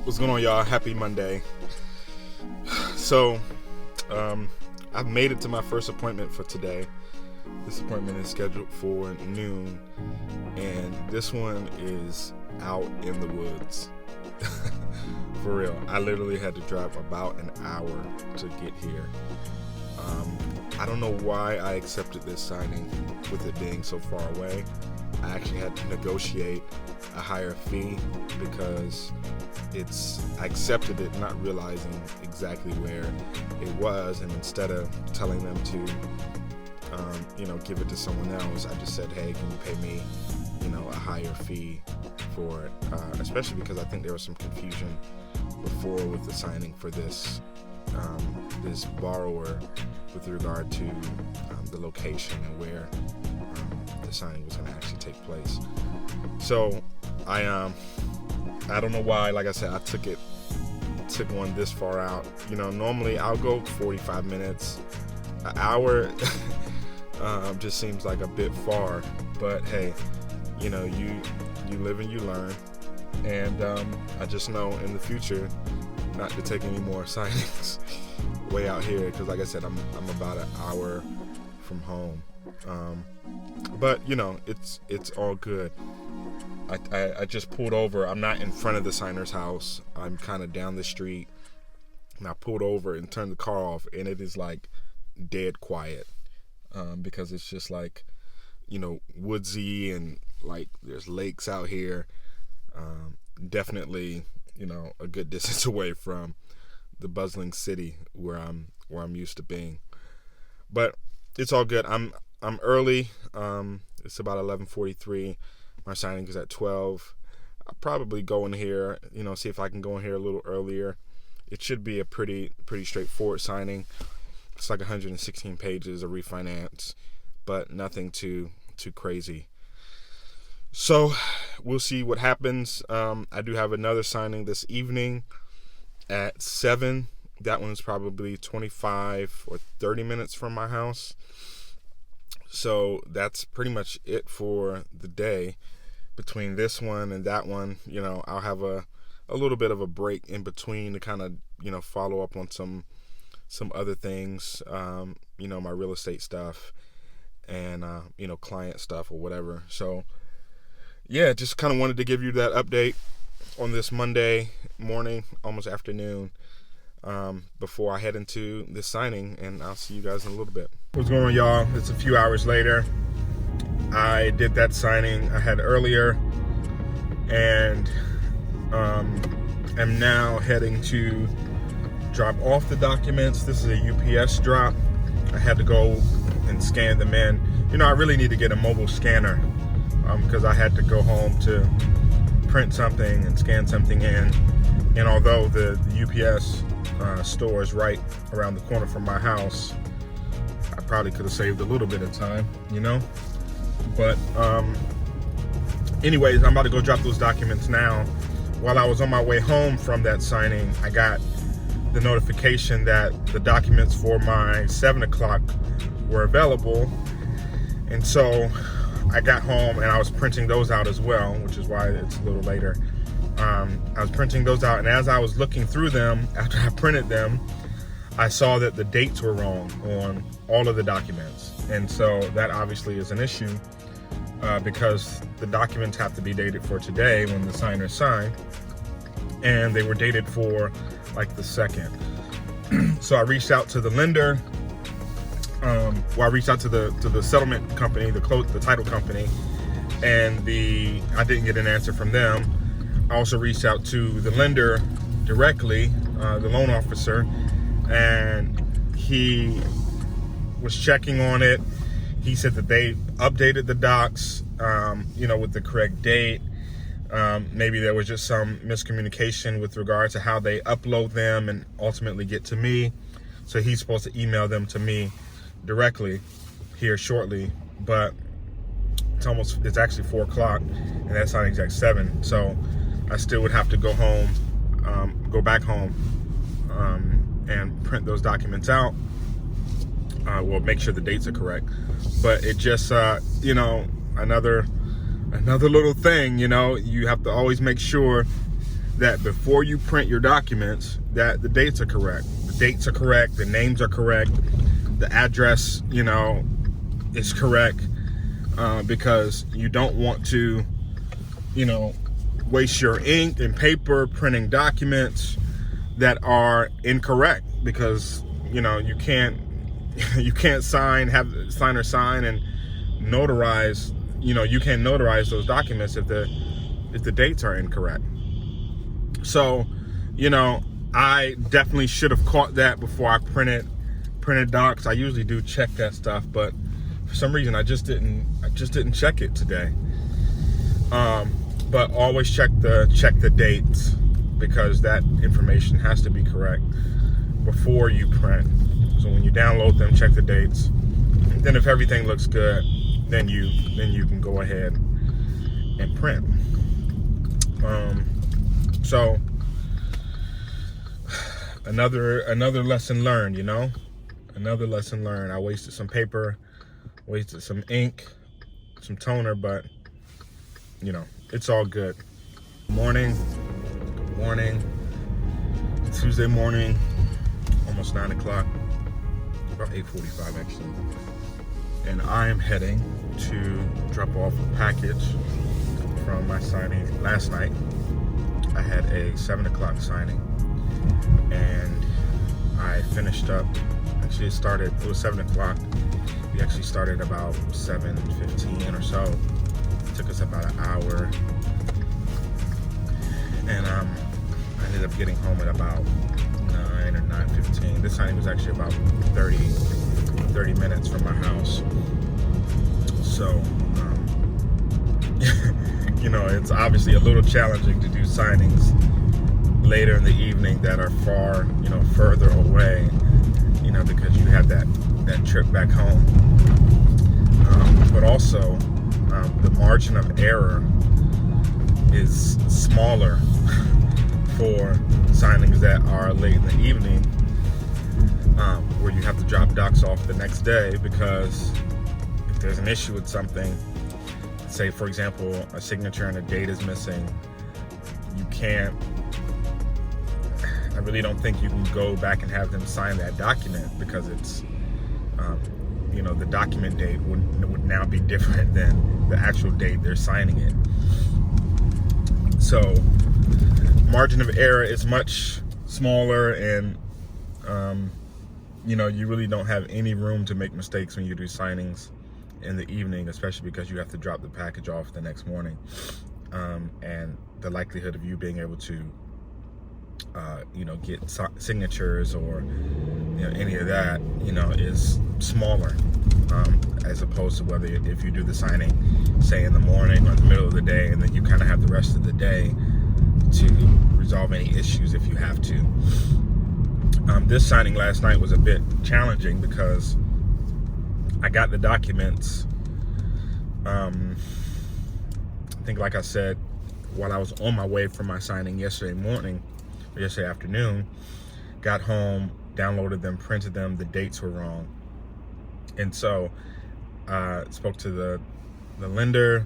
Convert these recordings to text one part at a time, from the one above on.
What's going on, y'all? Happy Monday. So, I've made it to my first appointment for today. This appointment is scheduled for noon, and this one is out in the woods. For real. I literally had to drive about an hour to get here. I don't know why I accepted this signing with it being so far away. I actually had to negotiate a higher fee because I accepted it not realizing exactly where it was, and instead of telling them to give it to someone else, I just said, hey, can you pay me a higher fee for it, especially because I think there was some confusion before with the signing for this borrower with regard to the location and where the signing was going to actually take place. So I don't know why, like I said, I took one this far out. Normally I'll go 45 minutes. An hour just seems like a bit far, but hey, you live and you learn. And I just know in the future not to take any more signings way out here, because like I said, I'm about an hour from home. But it's all good. I just pulled over. I'm not in front of the signer's house. I'm kind of down the street, and I pulled over and turned the car off, and it is like dead quiet, because it's just like woodsy, and like there's lakes out here. Definitely a good distance away from the bustling city where I'm used to being. But it's all good. I'm early. It's about 11:43. My signing is at 12. I'll probably go in here, see if I can go in here a little earlier. It should be a pretty straightforward signing. It's like 116 pages of refinance, but nothing too crazy. So we'll see what happens. I do have another signing this evening at 7. That one's probably 25 or 30 minutes from my house. So that's pretty much it for the day. Between this one and that one, I'll have a little bit of a break in between to kind of, follow up on some other things, my real estate stuff and, client stuff or whatever. So, yeah, just kind of wanted to give you that update on this Monday morning, almost afternoon, before I head into this signing, and I'll see you guys in a little bit. What's going on, y'all? It's a few hours later. I did that signing I had earlier, and am now heading to drop off the documents. This is a UPS drop. I had to go and scan them in. I really need to get a mobile scanner because I had to go home to print something and scan something in. And although the UPS store is right around the corner from my house, I probably could have saved a little bit of time, But anyways, I'm about to go drop those documents now. While I was on my way home from that signing, I got the notification that the documents for my 7 o'clock were available. And so I got home and I was printing those out as well, which is why it's a little later. I was printing those out, and as I was looking through them, after I printed them, I saw that the dates were wrong on all of the documents. And so that obviously is an issue because the documents have to be dated for today when the signer signed, and they were dated for like the 2nd. So I reached out to the lender. I reached out to the settlement company, the title company, and I didn't get an answer from them. I also reached out to the lender directly, the loan officer, and he was checking on it. He said that they updated the docs, with the correct date. Maybe there was just some miscommunication with regard to how they upload them and ultimately get to me. So he's supposed to email them to me directly here shortly, but it's actually 4 o'clock, and that's not exact 7. So I still would have to go back home, and print those documents out. Well, make sure the dates are correct. But it just, another little thing, you have to always make sure that before you print your documents, that the dates are correct. The dates are correct, the names are correct, the address, you know, is correct, because you don't want to, you know, waste your ink and paper printing documents that are incorrect, because, you know, you can't sign and notarize, you know, you can't notarize those documents if the dates are incorrect. So, you know, I definitely should have caught that before I printed docs. I usually do check that stuff, but for some reason I just didn't check it today. But always check the dates, because that information has to be correct before you print. So when you download them, check the dates. And then if everything looks good, then you can go ahead and print. So another lesson learned, you know, another lesson learned. I wasted some paper, wasted some ink, some toner, but you know, it's all good. Good morning, Tuesday morning, almost 9 o'clock, about 8:45 actually. And I am heading to drop off a package from my signing last night. I had a 7 o'clock signing, and I finished up, actually it was 7 o'clock. We actually started about 7:15 or so. It took us about an hour. And I ended up getting home at about 9 or 9:15. This signing was actually about 30 minutes from my house. So, you know, it's obviously a little challenging to do signings later in the evening that are far, you know, further away, you know, because you have that trip back home. But also, the margin of error is smaller for signings that are late in the evening, where you have to drop docs off the next day, because if there's an issue with something, say for example a signature and a date is missing, I really don't think you can go back and have them sign that document, because it's you know, the document date would now be different than the actual date they're signing it. So margin of error is much smaller, and you know, you really don't have any room to make mistakes when you do signings in the evening, especially because you have to drop the package off the next morning, and the likelihood of you being able to you know, get signatures or, you know, any of that, you know, is smaller, as opposed to if you do the signing, say in the morning or in the middle of the day, and then you kind of have the rest of the day to resolve any issues if you have to. This signing last night was a bit challenging because I got the documents, I think, like I said, while I was on my way from my signing yesterday afternoon. Got home, downloaded them, printed them, the dates were wrong. And so spoke to the lender.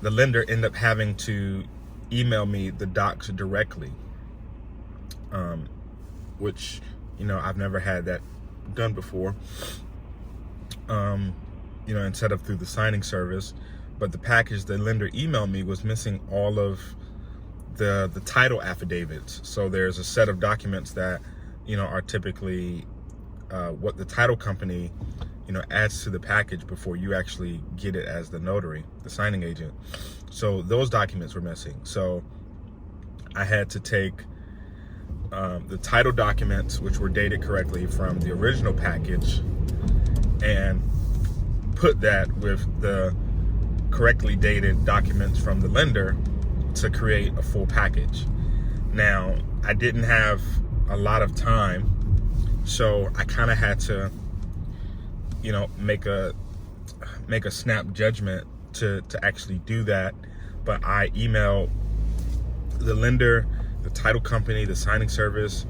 The lender ended up having to email me the docs directly, which, you know, I've never had that done before, you know, instead of through the signing service. But the package the lender emailed me was missing all of the title affidavits. So there's a set of documents that, you know, are typically what the title company, you know, adds to the package before you actually get it as the notary, the signing agent. So those documents were missing. So I had to take the title documents, which were dated correctly from the original package, and put that with the correctly dated documents from the lender to create a full package. Now, I didn't have a lot of time, so I kind of had to, you know, make a snap judgment to actually do that. But I emailed the lender, the title company, the signing service.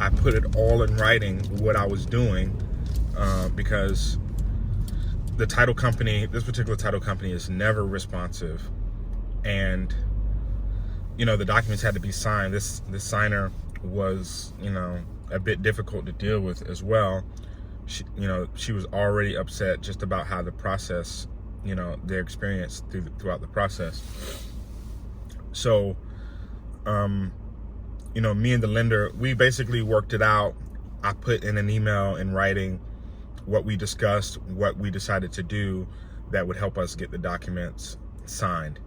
I put it all in writing what I was doing, because the title company, this particular title company, is never responsive, and the documents had to be signed. This signer was, a bit difficult to deal with as well. She was already upset just about how the process, their experience throughout the process. So, me and the lender, we basically worked it out. I put in an email in writing what we discussed, what we decided to do that would help us get the documents signed.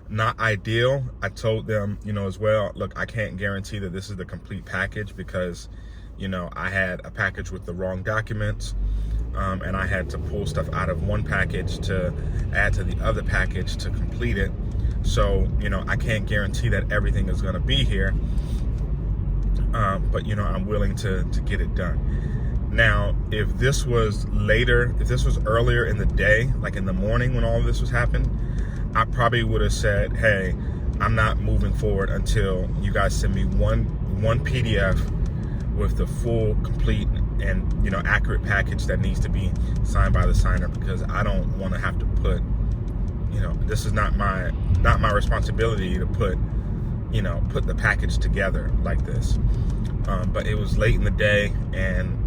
Not ideal. I told them, as well, look, I can't guarantee that this is the complete package because, I had a package with the wrong documents, and I had to pull stuff out of one package to add to the other package to complete it. So, I can't guarantee that everything is going to be here, but, I'm willing to get it done. Now, if this was later, if this was earlier in the day, like in the morning when all of this was happening, I probably would have said, hey, I'm not moving forward until you guys send me one PDF with the full, complete, and accurate package that needs to be signed by the signer, because I don't want to have to put, this is not my responsibility to put the package together like this. But it was late in the day, and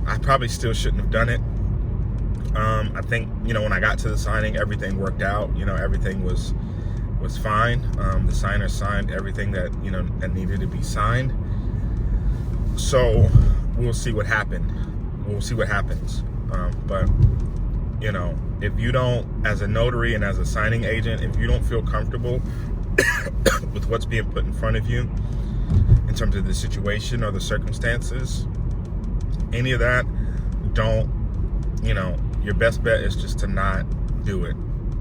I probably still shouldn't have done it. I think when I got to the signing, everything worked out. Everything was fine. The signer signed everything that that needed to be signed. So we'll see what happened. We'll see what happens. But if you don't, as a notary and as a signing agent, if you don't feel comfortable with what's being put in front of you in terms of the situation or the circumstances, any of that, don't, your best bet is just to not do it.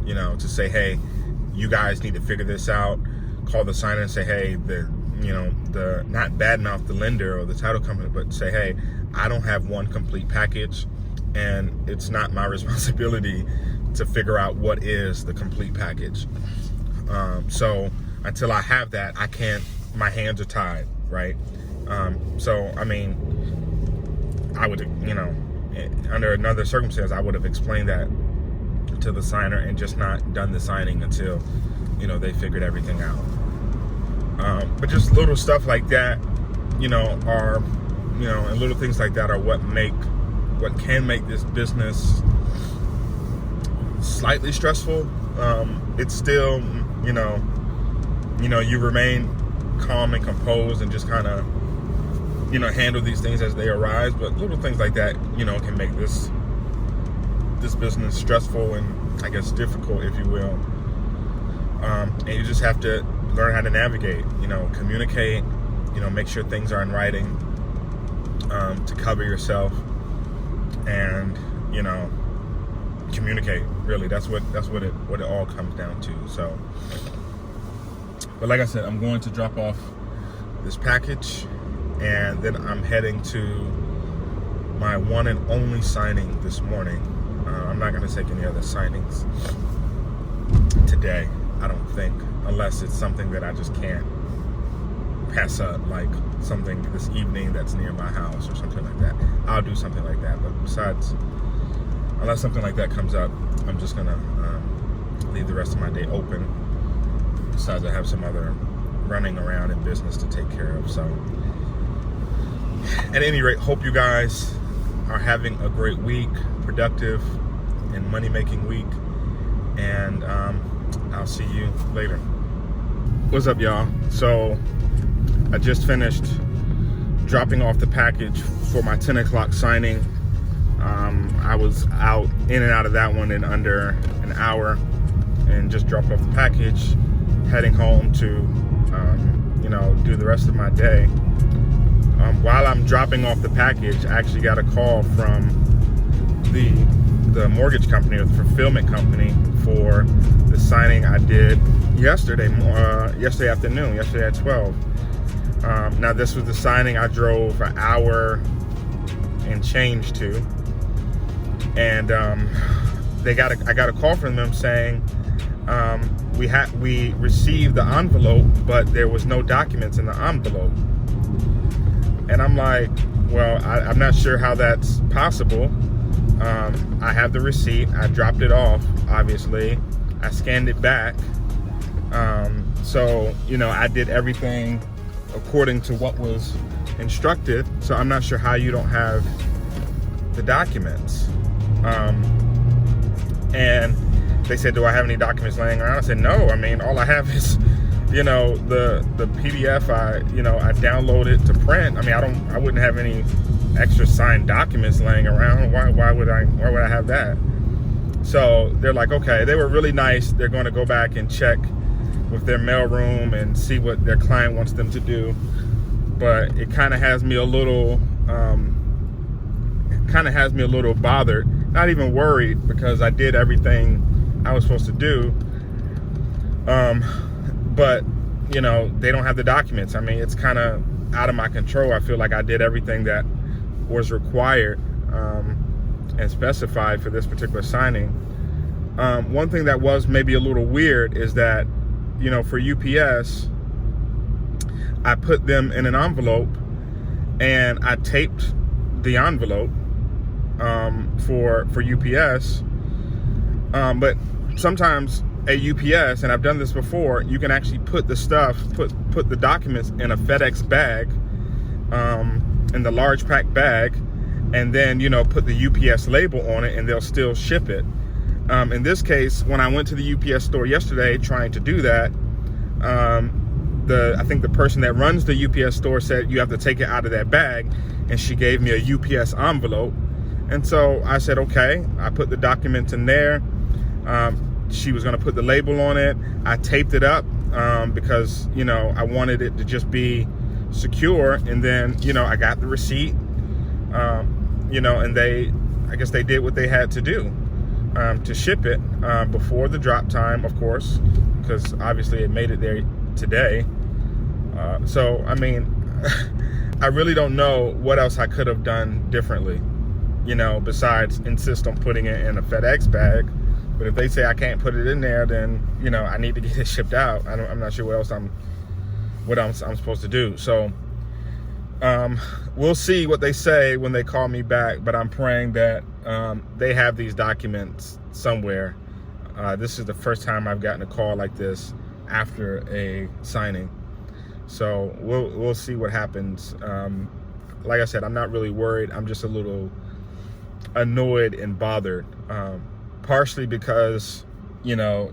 To say, hey, you guys need to figure this out. Call the signer and say, hey, not badmouth the lender or the title company, but say, hey, I don't have one complete package, and it's not my responsibility to figure out what is the complete package. So until I have that, I can't, my hands are tied, right? So, I mean, I would, under another circumstance, I would have explained that to the signer and just not done the signing until, they figured everything out. But just little stuff like that, are, and little things like that are what can make this business slightly stressful. It's still, you remain calm and composed and just kind of, handle these things as they arise. But little things like that, can make this business stressful and, I guess, difficult, if you will. And you just have to learn how to navigate, communicate, make sure things are in writing, to cover yourself, and, communicate. Really, that's what it all comes down to. So, but like I said, I'm going to drop off this package, and then I'm heading to my one and only signing this morning. I'm not going to take any other signings today, I don't think, unless it's something that I just can't pass up, like something this evening that's near my house or something like that. I'll do something like that. But besides, unless something like that comes up, I'm just going to leave the rest of my day open. Besides, I have some other running around in business to take care of. So, at any rate, hope you guys are having a great week, productive and money-making week. And I'll see you later. What's up, y'all? So I just finished dropping off the package for my 10 o'clock signing. I was in and out of that one in under an hour, and just dropped off the package, heading home to do the rest of my day. While I'm dropping off the package, I actually got a call from the mortgage company, or the fulfillment company, for the signing I did yesterday afternoon, yesterday at 12. Now, this was the signing I drove an hour and change to, and I got a call from them saying we received the envelope, but there was no documents in the envelope. And I'm like, well, I'm not sure how that's possible. I have the receipt. I dropped it off, obviously. I scanned it back. So, you know, I did everything according to what was instructed. So I'm not sure how you don't have the documents. And they said, do I have any documents laying around? I said, no. I mean, all I have is, you know, the PDF I downloaded to print. I mean, I wouldn't have any extra signed documents laying around. Why would I have that? So they're like, okay. They were really nice. They're going to go back and check with their mailroom and see what their client wants them to do. But it kind of has me a little bothered, not even worried, because I did everything I was supposed to do. But you know, they don't have the documents. I mean, it's kind of out of my control. I feel like I did everything that was required and specified for this particular signing. One thing that was maybe a little weird is that, you know, for UPS, I put them in an envelope and I taped the envelope for UPS. But sometimes at UPS, and I've done this before, you can actually put the stuff, put the documents in a FedEx bag, in the large pack bag, and then, you know, put the UPS label on it, and they'll still ship it. In this case, when I went to the UPS store yesterday trying to do that, I think the person that runs the UPS store said you have to take it out of that bag, and she gave me a UPS envelope. And so I said, okay. I put the documents in there. She was going to put the label on it. I taped it up because, you know, I wanted it to just be secure. And then, you know, I got the receipt, you know, and I guess they did what they had to do to ship it before the drop time, of course, because obviously it made it there today. So, I mean, I really don't know what else I could have done differently, you know, besides insist on putting it in a FedEx bag. But if they say I can't put it in there, then, you know, I need to get it shipped out. I'm not sure what else I'm supposed to do. So we'll see what they say when they call me back. But I'm praying that they have these documents somewhere. This is the first time I've gotten a call like this after a signing. So we'll see what happens. Like I said, I'm not really worried. I'm just a little annoyed and bothered. Partially because, you know,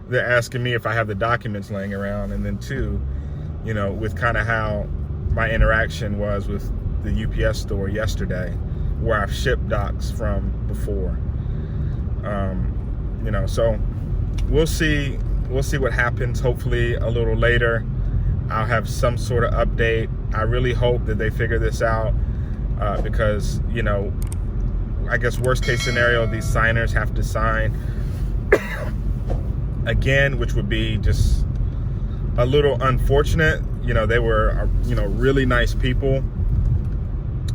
they're asking me if I have the documents laying around, and then two, you know, with kind of how my interaction was with the UPS store yesterday, where I've shipped docs from before. You know, so we'll see what happens. Hopefully a little later I'll have some sort of update. I really hope that they figure this out, because, you know, I guess worst case scenario, these signers have to sign again, which would be just a little unfortunate. You know, they were, you know, really nice people.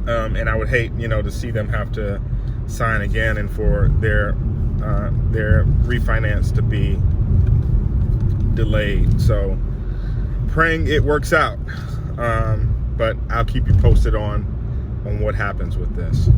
And I would hate, you know, to see them have to sign again and for their refinance to be delayed. So praying it works out. But I'll keep you posted on what happens with this.